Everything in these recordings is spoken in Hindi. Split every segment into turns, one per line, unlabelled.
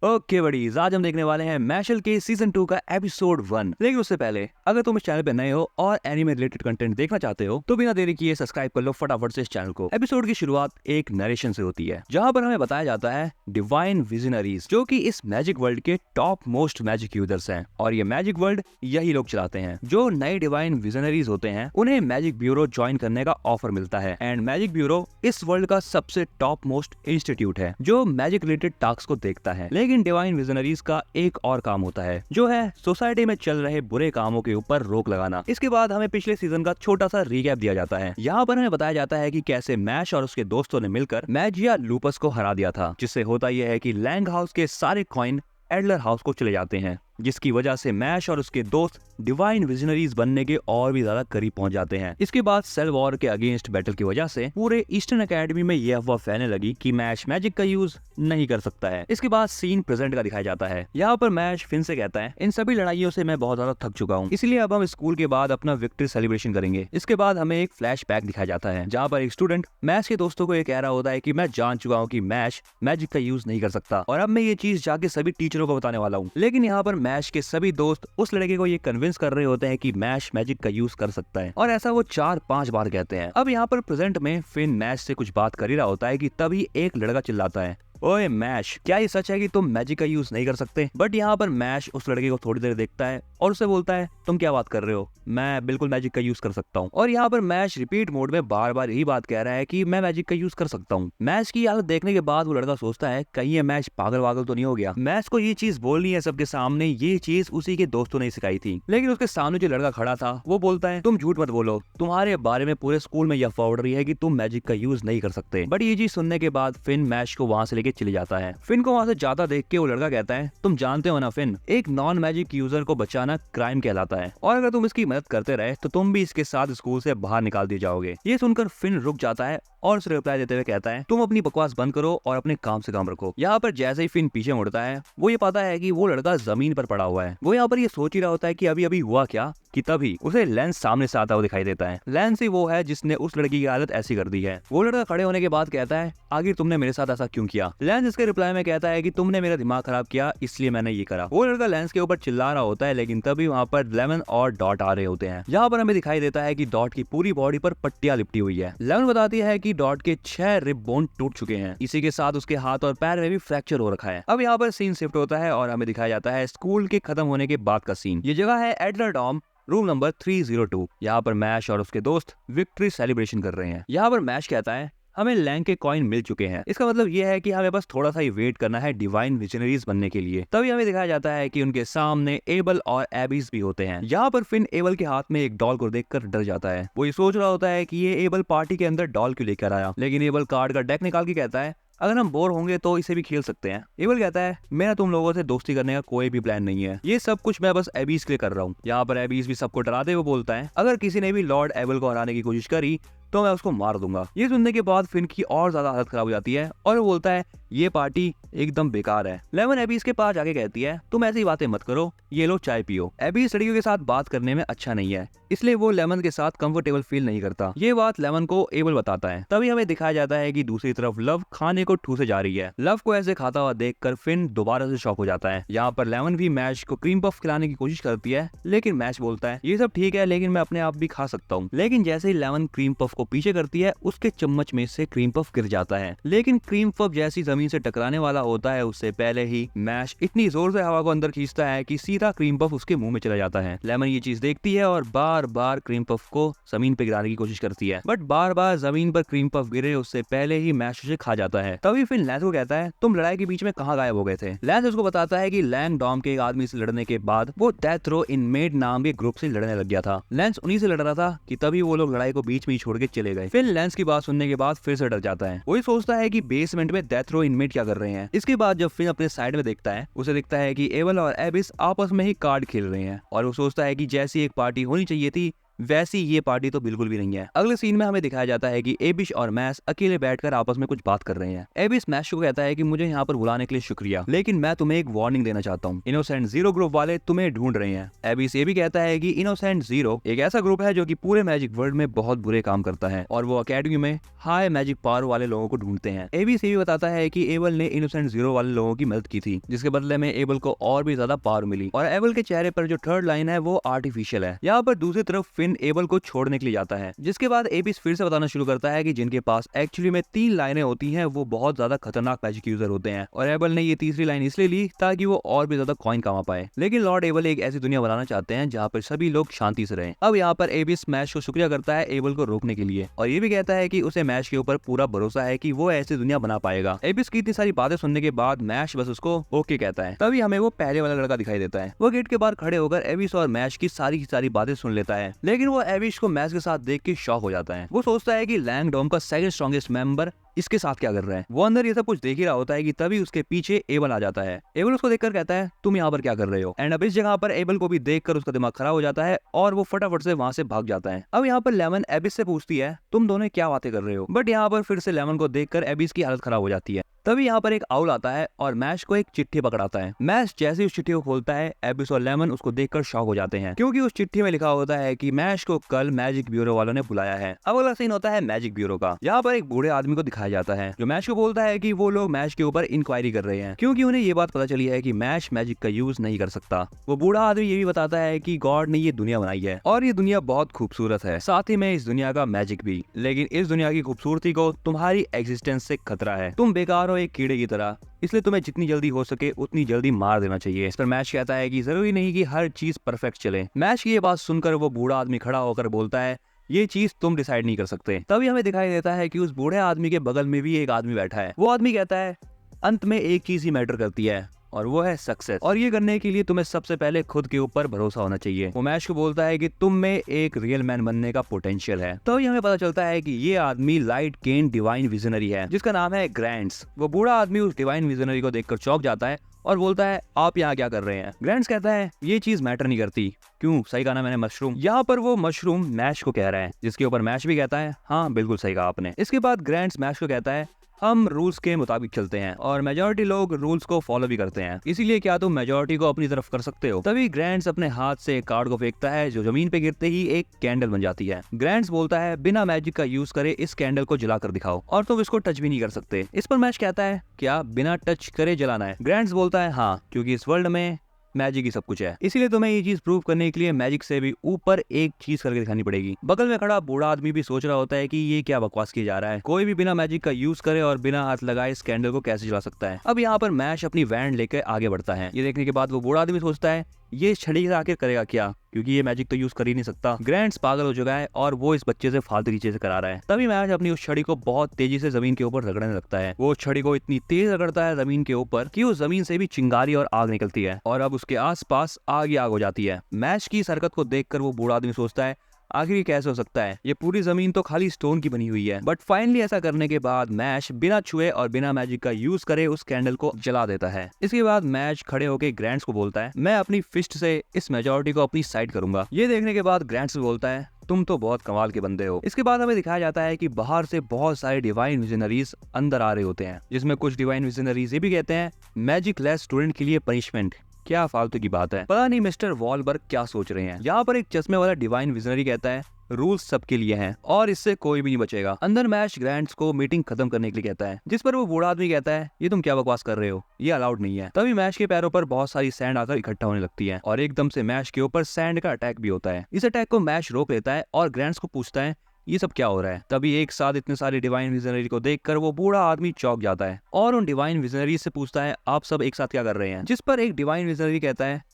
ओके बडीज, आज हम देखने वाले हैं मैशल के सीजन 2 का एपिसोड 1। लेकिन उससे पहले अगर तुम इस चैनल पे नए हो और एनिमे रिलेटेड कंटेंट देखना चाहते हो तो बिना देरी किए सब्सक्राइब कर लो फटाफट से इस चैनल को। एपिसोड की शुरुआत एक नरेशन से होती है जहां पर हमें बताया जाता है डिवाइन विजनरीज जो कि इस मैजिक वर्ल्ड के टॉप मोस्ट मैजिक यूजर्स हैं और ये मैजिक वर्ल्ड यही लोग चलाते हैं। जो नए डिवाइन विजनरीज होते हैं उन्हें मैजिक ब्यूरो ज्वाइन करने का ऑफर मिलता है एंड मैजिक ब्यूरो इस वर्ल्ड का सबसे टॉप मोस्ट इंस्टीट्यूट है जो मैजिक रिलेटेड टास्क को देखता है। लेकिन डिवाइन विजनरीज का एक और काम होता है जो है सोसाइटी में चल रहे बुरे कामों के ऊपर रोक लगाना। इसके बाद हमें पिछले सीजन का छोटा सा रीकैप दिया जाता है। यहाँ पर हमें बताया जाता है कि कैसे मैश और उसके दोस्तों ने मिलकर मैजिया लूपस को हरा दिया था, जिससे होता यह है कि लैंग हाउस के सारे कॉइन एडलर हाउस को चले जाते हैं, जिसकी वजह से मैश और उसके दोस्त डिवाइन विजनरीज बनने के और भी ज्यादा करीब पहुंच जाते हैं। इसके बाद सेल वॉर के अगेंस्ट बैटल की वजह से पूरे ईस्टर्न एकेडमी में यह अफवाह फैलने लगी कि मैश मैजिक का यूज नहीं कर सकता है। इसके बाद सीन प्रेजेंट का दिखाया जाता है। यहाँ पर मैश फिन से कहता है, इन सभी लड़ाइयों से मैं बहुत ज्यादा थक चुका हूँ, इसलिए अब हम स्कूल के बाद अपना विक्ट्री सेलिब्रेशन करेंगे। इसके बाद हमें एक फ्लैश बैक दिखाया जाता है जहाँ पर एक स्टूडेंट मैश के दोस्तों को ये कह रहा होता है कि मैं जान चुका हूँ कि मैश मैजिक का यूज नहीं कर सकता और अब मैं ये चीज जाके सभी टीचरों को बताने वाला हूँ। लेकिन यहाँ पर मैश के सभी दोस्त उस लड़के को ये कन्विंस कर रहे होते हैं कि मैश मैजिक का यूज कर सकता है और ऐसा वो 4-5 बार कहते हैं। अब यहाँ पर प्रेजेंट में फिन मैश से कुछ बात कर ही रहा होता है कि तभी एक लड़का चिल्लाता है, ओए मैश, क्या ये सच है कि तुम मैजिक का यूज नहीं कर सकते? बट यहाँ पर मैश उस लड़के को थोड़ी देर देखता है और उसे बोलता है, तुम क्या बात कर रहे हो, मैं बिल्कुल मैजिक का यूज कर सकता हूँ। और यहाँ पर मैश रिपीट मोड में बार बार यही बात कह रहा है कि मैं मैजिक का यूज कर सकता हूँ। मैश की हालत देखने के बाद वो लड़का सोचता है कहीं ये मैश पागल वागल तो नहीं हो गया। मैश को ये चीज बोलनी है सबके सामने, ये चीज उसी के दोस्तों ने सिखाई थी। लेकिन उसके सामने जो लड़का खड़ा था वो बोलता है, तुम झूठ मत बोलो, तुम्हारे बारे में पूरे स्कूल में यह अफवाह उड़ रही है कि तुम मैजिक का यूज नहीं कर सकते। बट ये चीज सुनने के बाद फिन मैश को वहां से लेके चले जाता है। फिन को वहां से जाता देख के वो लड़का कहता है, तुम जानते हो ना फिन, एक नॉन मैजिक यूजर को बचाना क्राइम कहलाता है और अगर तुम इसकी मदद करते रहे तो तुम भी इसके साथ स्कूल से बाहर निकाल दिए जाओगे। ये सुनकर फिन रुक जाता है और उसे रिप्लाई देते हुए कहता है, तुम अपनी बकवास बंद करो और अपने काम से काम रखो। यहाँ पर जैसे ही फिन पीछे मुड़ता है वो ये पाता है कि वो लड़का जमीन पर पड़ा हुआ है। वो यहाँ पर ये सोच ही रहा होता है कि अभी अभी हुआ क्या कि तभी उसे लेंस सामने से आता हुआ दिखाई देता है। लेंस ही वो है जिसने उस लड़की की हालत ऐसी कर दी है। वो लड़का खड़े होने के बाद कहता है, आखिर तुमने मेरे साथ ऐसा क्यों किया? लेंस इसके रिप्लाई में कहता है कि तुमने मेरा दिमाग खराब किया इसलिए मैंने ये करा। वो लड़का लेंस के ऊपर चिल्ला रहा होता है लेकिन तभी वहाँ पर लेमन और डॉट आ रहे होते हैं। यहाँ पर हमें दिखाई देता है कि डॉट की पूरी बॉडी पर पट्टियां लिपटी हुई है। लेमन बताती है कि डॉट के 6 रिब बोन टूट चुके हैं, इसी के साथ उसके हाथ और पैर में भी फ्रैक्चर हो रखा है। अब यहाँ पर सीन शिफ्ट होता है और हमें दिखाया जाता है स्कूल के खत्म होने के बाद का सीन। ये जगह है एडलर डॉम, रूम नंबर 302। यहाँ पर मैश और उसके दोस्त विक्ट्री सेलिब्रेशन कर रहे हैं। यहाँ पर मैश कहता है, हमें लैंग के कॉइन मिल चुके हैं, इसका मतलब ये है कि हमें बस थोड़ा सा ही वेट करना है डिवाइन विजनरीज बनने के लिए। तभी हमें दिखाया जाता है कि उनके सामने एबल और एबिस भी होते हैं। यहाँ पर फिन एबल के हाथ में एक डॉल को देखकर डर जाता है। वो ये सोच रहा होता है कि ये एबल पार्टी के अंदर डॉल क्यों लेकर आया, लेकिन एबल कार्ड का डेक निकाल के कहता है, अगर हम बोर होंगे तो इसे भी खेल सकते हैं। एबल कहता है, मेरा तुम लोगों से दोस्ती करने का कोई भी प्लान नहीं है, ये सब कुछ मैं बस एबीस के लिए कर रहा हूँ। यहाँ पर एबीस भी सबको डराते हुए बोलता है, अगर किसी ने भी लॉर्ड एबल को हराने की कोशिश करी तो मैं उसको मार दूंगा। ये सुनने के बाद फिन की और ज्यादा हालत खराब हो जाती है और वो बोलता है, ये पार्टी एकदम बेकार है। लेमन एबीस के पास जाके कहती है, तुम ऐसी बातें मत करो, ये लो चाय पियो। एबीस लड़कियों के साथ बात करने में अच्छा नहीं है, इसलिए वो लेमन के साथ कंफर्टेबल फील नहीं करता। ये बात लेमन को एबल बताता है। तभी हमें दिखाया जाता है कि दूसरी तरफ लव खाने को ठूसे जा रही है। लव को ऐसे खाता हुआ देखकर फिन दोबारा से शॉक हो जाता है। यहाँ पर लेमन भी मैश को क्रीम पफ खिलाने की कोशिश करती है लेकिन मैश बोलता है, ये सब ठीक है लेकिन मैं अपने आप भी खा सकता हूँ। लेकिन जैसे ही लेमन क्रीम पफ को पीछे करती है उसके चम्मच में से क्रीम पफ गिर जाता है। लेकिन क्रीम पफ जैसी जमीन से टकराने वाला होता है उससे पहले ही मैश इतनी जोर से हवा को अंदर खींचता है कि सीधा क्रीम पफ उसके मुंह में चला जाता है। लेमन ये चीज देखती है और बार बार क्रीम पफ को जमीन पे गिराने की कोशिश करती है, बट बार बार जमीन पर क्रीम पफ गिरे उससे पहले ही मैश उसे खा जाता है। तभी फिर लेंस को कहता है, तुम लड़ाई के बीच में कहाँ गायब हो गए थे? लेंस उसको बताता है कि लैंग डॉम के एक आदमी से लड़ने के बाद वो डेथ रो इनमेट नाम के ग्रुप से लड़ने लग गया था। लेंस उन्हीं से लड़ रहा था कि तभी वो लोग लड़ाई को बीच में ही छोड़ के चले गए। फिर लेंस की बात सुनने के बाद फिर से डर जाता है। वही सोचता है कि बेसमेंट में डेथ रो इनमेट क्या कर रहे हैं। इसके बाद जब फिन अपने साइड में देखता है उसे दिखता है कि एबल और एबिस आपस में ही कार्ड खेल रहे हैं और वो सोचता है कि जैसी एक पार्टी होनी चाहिए थी वैसी ये पार्टी तो बिल्कुल भी नहीं है। अगले सीन में हमें दिखाया जाता है कि एबिश और मैश अकेले बैठकर आपस में कुछ बात कर रहे हैं। एबिश मैश को कहता है कि मुझे यहाँ पर बुलाने के लिए शुक्रिया, लेकिन मैं तुम्हें एक वार्निंग देना चाहता हूँ। इनोसेंट जीरो ग्रुप वाले तुम्हें ढूंढ रहे हैं। एबिश ये भी कहता है कि इनोसेंट जीरो एक ऐसा ग्रुप है जो कि पूरे मैजिक वर्ल्ड में बहुत बुरे काम करता है और वो अकेडमी में हाई मैजिक पावर वाले लोगों को ढूंढते हैं। एबिश ये भी बताता है कि एबल ने इनोसेंट जीरो वाले लोगों की मदद की थी, जिसके बदले में एबल को और भी ज्यादा पावर मिली और एबल के चेहरे पर जो थर्ड लाइन है वो आर्टिफिशियल है। यहाँ पर दूसरी तरफ फिन एबल को छोड़ने के लिए जाता है, जिसके बाद एबिश फिर से बताना शुरू करता है कि जिनके पास एक्चुअली में 3 लाइनें होती हैं वो बहुत ज्यादा खतरनाक मैजिक यूजर होते हैं और एबल ने ये तीसरी लाइन इसलिए ली ताकि वो और भी ज्यादा कॉइन कमा पाए। लेकिन लॉर्ड एबल एक ऐसी दुनिया बनाना चाहते हैं जहाँ पर सभी लोग शांति से रहें। अब यहाँ पर एबिश मैश को शुक्रिया करता है एबल को रोकने के लिए और ये भी कहता है कि उसे मैश के ऊपर पूरा भरोसा है कि वो ऐसी दुनिया बना पाएगा। एबिश की इतनी सारी बातें सुनने के बाद मैश बस उसको ओके कहता है। तभी हमें वो पहले वाला लड़का दिखाई देता है। वो गेट के बाहर खड़े होकर एबिश और मैश की सारी बातें सुन लेता है, लेकिन वो एबिश को मैश के साथ देख के शॉक हो जाता है। वो सोचता है कि लैंगडोम का सेकंड स्ट्रॉन्गेस्ट मेंबर इसके साथ क्या कर रहा है। वो अंदर ये सब कुछ देख ही रहा होता है कि तभी उसके पीछे एबल आ जाता है। एबल उसको देखकर कहता है तुम यहाँ पर क्या कर रहे हो। एंड अब इस जगह पर एबल को भी देखकर उसका दिमाग खराब हो जाता है और वो फटाफट से वहां से भाग जाता है। अब यहाँ पर लेमन एबिश से पूछती है तुम दोनों क्या बातें कर रहे हो, बट यहाँ पर फिर से लेमन को देखकर एबिश की हालत खराब हो जाती है। तभी यहाँ पर एक आउल आता है और मैश को एक चिट्ठी पकड़ाता है। मैश जैसे उस चिट्ठी को खोलता है एबिश और लेमन उसको देखकर शॉक हो जाते हैं, क्योंकि उस चिट्ठी में लिखा होता है कि मैश को कल मैजिक ब्यूरो वालों ने बुलाया है। अब अगला सीन होता है मैजिक ब्यूरो का। यहाँ पर एक बूढ़े आदमी को दिखाया जाता है जो मैश को बोलता है कि वो लोग मैश के ऊपर इंक्वायरी कर रहे हैं, क्योंकि उन्हें ये बात पता चली है कि मैश मैजिक का यूज नहीं कर सकता। वो बूढ़ा आदमी ये भी बताता है कि गॉड ने ये दुनिया बनाई है और ये दुनिया बहुत खूबसूरत है, साथ ही में इस दुनिया का मैजिक भी, लेकिन इस दुनिया की खूबसूरती को तुम्हारी एग्जिस्टेंस से खतरा है। तुम बेकार हो एक कीड़े की तरह, इसलिए तुम्हें जितनी जल्दी हो सके उतनी जल्दी मार देना चाहिए। इस पर मैश कहता है कि जरूरी नहीं कि हर चीज परफेक्ट चले। मैश की ये बात सुनकर वो बूढ़ा आदमी खड़ा होकर बोलता है ये चीज तुम डिसाइड नहीं कर सकते। तभी हमें दिखाई देता है कि उस बूढ़े आदमी के बगल में भी एक आदमी बैठा है। वो आदमी कहता है अंत में एक चीज ही मैटर करती है और वो है सक्सेस, और ये करने के लिए तुम्हें सबसे पहले खुद के ऊपर भरोसा होना चाहिए। वो मैश को बोलता है कि तुम में एक रियल मैन बनने का पोटेंशियल है। तो हमें पता चलता है कि ये आदमी लाइट केन डिवाइन विजनरी है जिसका नाम है ग्रैंड्स। वो बूढ़ा आदमी उस डिवाइन विजनरी को देखकर चौंक जाता है और बोलता है आप यहाँ क्या कर रहे हैं। ग्रैंड्स कहता है ये चीज मैटर नहीं करती। क्यों, सही कहा ना मैंने, मशरूम। यहाँ पर वो मशरूम मैश को कह रहा है, जिसके ऊपर मैश भी कहता है हाँ बिल्कुल सही कहा आपने। इसके बाद ग्रैंड्स मैश को कहता है हम रूल्स के मुताबिक चलते हैं और मेजॉरिटी लोग रूल्स को फॉलो भी करते हैं, इसीलिए क्या तुम मेजॉरिटी को अपनी तरफ कर सकते हो। तभी ग्रैंड्स अपने हाथ से एक कार्ड को फेंकता है जो जमीन पे गिरते ही एक कैंडल बन जाती है। ग्रैंड्स बोलता है बिना मैजिक का यूज करे इस कैंडल को जला कर दिखाओ और तुम इसको टच भी नहीं कर सकते। इस पर मैश कहता है क्या बिना टच करे जलाना है। ग्रैंड्स बोलता है हाँ, क्योंकि इस वर्ल्ड में मैजिक ही सब कुछ है, इसीलिए तुम्हें ये चीज प्रूव करने के लिए मैजिक से भी ऊपर एक चीज करके दिखानी पड़ेगी। बगल में खड़ा बूढ़ा आदमी भी सोच रहा होता है कि ये क्या बकवास किया जा रहा है, कोई भी बिना मैजिक का यूज करे और बिना हाथ लगाए इस कैंडल को कैसे जला सकता है। अब यहाँ पर मैश अपनी वैन लेकर आगे बढ़ता है। ये देखने के बाद वो बूढ़ा आदमी सोचता है ये छड़ी से आखिर करेगा क्या, क्योंकि ये मैजिक तो यूज कर ही नहीं सकता। ग्रैंड्स पागल हो चुका है और वो इस बच्चे से फालतू की चीजें करा रहा है। तभी मैश अपनी उस छड़ी को बहुत तेजी से जमीन के ऊपर रगड़ने लगता है। वो छड़ी को इतनी तेज रगड़ता है जमीन के ऊपर कि उस जमीन से भी चिंगारी और आग निकलती है और अब उसके आसपास आग ही आग हो जाती है। मैश की इस हरकत को देखकर वो बूढ़ा आदमी सोचता है आखिर ये कैसे हो सकता है, ये पूरी जमीन तो खाली स्टोन की बनी हुई है। बट फाइनली ऐसा करने के बाद मैश बिना छुए और बिना मैजिक का यूज करे उस कैंडल को जला देता है। इसके बाद मैश खड़े होकर ग्रैंड्स को बोलता है मैं अपनी फिस्ट से इस मेजॉरिटी को अपनी साइड करूंगा। ये देखने के बाद ग्रैंड्स बोलता है तुम तो बहुत कमाल के बंदे हो। इसके बाद हमें दिखाया जाता है कि बाहर से बहुत सारे डिवाइन विजनरीज अंदर आ रहे होते हैं, जिसमें कुछ डिवाइन विजनरीज ये भी कहते हैं मैजिक लेस स्टूडेंट के लिए पनिशमेंट। क्या फालतू की बात है, पता नहीं मिस्टर वॉलबर्ग क्या सोच रहे हैं। यहाँ पर एक चश्मे वाला डिवाइन विजनरी कहता है रूल्स सबके लिए हैं और इससे कोई भी नहीं बचेगा। अंदर मैश ग्रैंड्स को मीटिंग खत्म करने के लिए कहता है, जिस पर वो बूढ़ा आदमी कहता है ये तुम क्या बकवास कर रहे हो, ये अलाउड नहीं है। तभी मैश के पैरों पर बहुत सारी सैंड आकर इकट्ठा होने लगती है और एकदम से मैश के ऊपर सैंड का अटैक भी होता है। इस अटैक को मैश रोक लेता है और ग्रैंड्स को पूछता है ये सब क्या हो रहा है। तभी एक साथ इतने सारे डिवाइन विजनरी को देखकर वो बूढ़ा आदमी चौंक जाता है और उन डिवाइन विजनरी से पूछता है आप सब एक साथ क्या कर रहे हैं। जिस पर एक डिवाइन विजनरी कहता है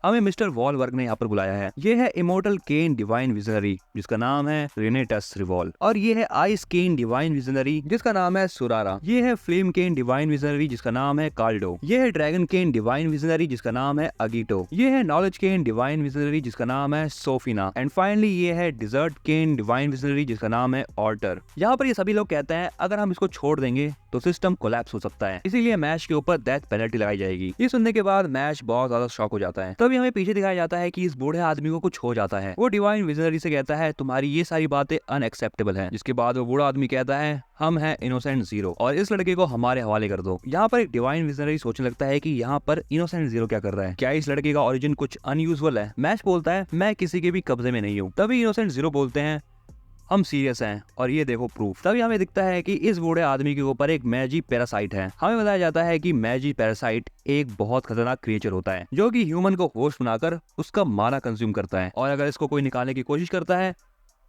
हमें मिस्टर वॉलबर्ग ने यहाँ पर बुलाया है। ये है इमोर्टल केन डिवाइन विजनरी जिसका नाम है रेनेटस रिवॉल्व, और ये है आइस केन डिवाइन विजनरी जिसका नाम है सुरारा। ये है फ्लेम केन डिवाइन विजनरी जिसका नाम है काल्डो। ये है ड्रैगन केन डिवाइन विजनरी जिसका नाम है अगीटो। ये है नॉलेज केन डिवाइन विजनरी जिसका नाम है सोफिना। एंड फाइनली ये है डिजर्ट केन डिवाइन विजनरी जिसका नाम है ऑल्टर। यहाँ पर ये सभी लोग कहते हैं अगर हम इसको छोड़ देंगे तो सिस्टम कोलैप्स हो सकता है, इसीलिए मैश के ऊपर डेथ पेनल्टी लगाई जाएगी। ये सुनने के बाद मैश बहुत ज्यादा शॉक हो जाता है। तभी तभी हमें पीछे दिखाया जाता है कि इस बूढ़े आदमी को कुछ हो जाता है। वो डिवाइन विजनरी से कहता है तुम्हारी ये सारी बातें अनएक्सेप्टेबल हैं। जिसके बाद वो बूढ़ा आदमी कहता है हम हैं इनोसेंट जीरो और इस लड़के को हमारे हवाले कर दो। यहाँ पर एक डिवाइन विजनरी सोचने लगता है कि यहाँ पर इनोसेंट जीरो क्या कर रहा है, क्या इस लड़के का ओरिजिन कुछ अनयूजुअल है। मैश बोलता है मैं किसी के भी कब्जे में नहीं हूँ। तभी इनोसेंट जीरो बोलते हैं हम सीरियस हैं और ये देखो प्रूफ। तभी हमें दिखता है कि इस बूढ़े आदमी के ऊपर एक मैजी पैरासाइट है। हमें बताया जाता है कि मैजी पैरासाइट एक बहुत खतरनाक क्रिएचर होता है जो कि ह्यूमन को होस्ट बनाकर उसका माना कंज्यूम करता है और अगर इसको कोई निकालने की कोशिश करता है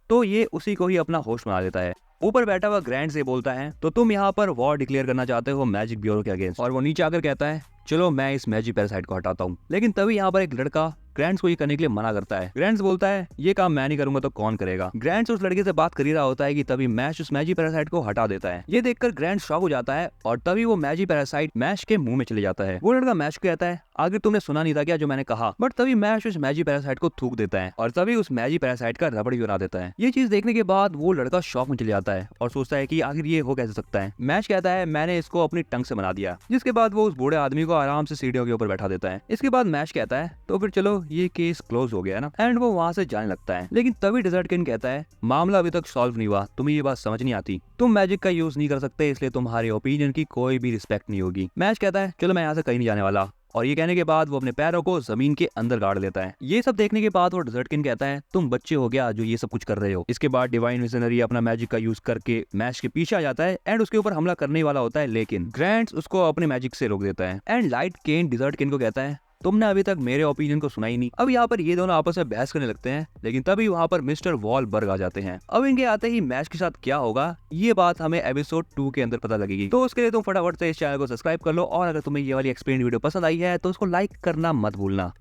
तो ये उसी को ही अपना होस्ट बना देता है। ऊपर बैठा हुआ ग्रैंड से बोलता है तो तुम यहाँ पर वॉर डिक्लेयर करना चाहते हो मैजिक ब्यूरो के अगेंस्ट, और वो नीचे आकर कहता है चलो मैं इस मैजिक पैरासाइट को हटाता हूँ। लेकिन तभी यहाँ पर एक लड़का ग्रैंड्स को ये करने के लिए मना करता है। ग्रैंड्स बोलता है ये काम मैं नहीं करूंगा तो कौन करेगा। ग्रैंड्स उस लड़के से बात कर ही रहा होता है कि तभी मैश उस मैजिक पैरासाइट को हटा देता है। ये देखकर ग्रैंड्स शॉक हो जाता है और तभी वो मैजिक पैरासाइट मैश के मुंह में चले जाता है। वो लड़का मैश को कहता है आगे तुमने सुना नहीं था क्या जो मैंने कहा, बट तभी मैश उस मैजिक पैरासाइट को थूक देता है और तभी उस मैजिक पैरासाइट का रबड़ भी बना देता है। ये चीज देखने के बाद वो लड़का शॉक में चले जाता है और सोचता है कि आखिर ये हो कैसे सकता है। मैश कहता है मैंने इसको अपनी टंग से बना दिया। जिसके बाद वो उस बूढ़े आदमी को आराम से सीढ़ियों के ऊपर बैठा देता है। इसके बाद मैश कहता है तो फिर चलो ये केस क्लोज हो गया ना, एंड वो वहाँ से जाने लगता है। लेकिन तभी डेजर्ट किंग कहता है मामला अभी तक सॉल्व नहीं हुआ, तुम्हें ये बात समझ नहीं आती, तुम मैजिक का यूज नहीं कर सकते इसलिए तुम्हारे ओपिनियन की कोई भी रिस्पेक्ट नहीं होगी। मैश कहता है चलो मैं यहाँ से कहीं नहीं जाने वाला, और ये कहने के बाद वो अपने पैरों को जमीन के अंदर गाड़ लेता है। ये सब देखने के बाद वो डेजर्ट किंग कहता है तुम बच्चे हो गया जो ये सब कुछ कर रहे हो। इसके बाद डिवाइन विजनरी अपना मैजिक का यूज करके मैश के पीछे आ जाता है एंड उसके ऊपर हमला करने वाला होता है, लेकिन ग्रैंड्स उसको अपने मैजिक से रोक देता है। And light can desert king को कहता है तुमने अभी तक मेरे ओपिनियन को सुना ही नहीं। अब यहाँ पर ये दोनों आपस में बहस करने लगते हैं, लेकिन तभी वहाँ पर मिस्टर वॉलबर्ग आ जाते हैं। अब इनके आते ही मैश के साथ क्या होगा ये बात हमें एपिसोड 2 के अंदर पता लगेगी। तो उसके लिए तुम फटाफट से इस चैनल को सब्सक्राइब कर लो और अगर तुम्हें ये वाली एक्सप्लेन वीडियो पसंद आई है तो उसको लाइक करना मत भूलना।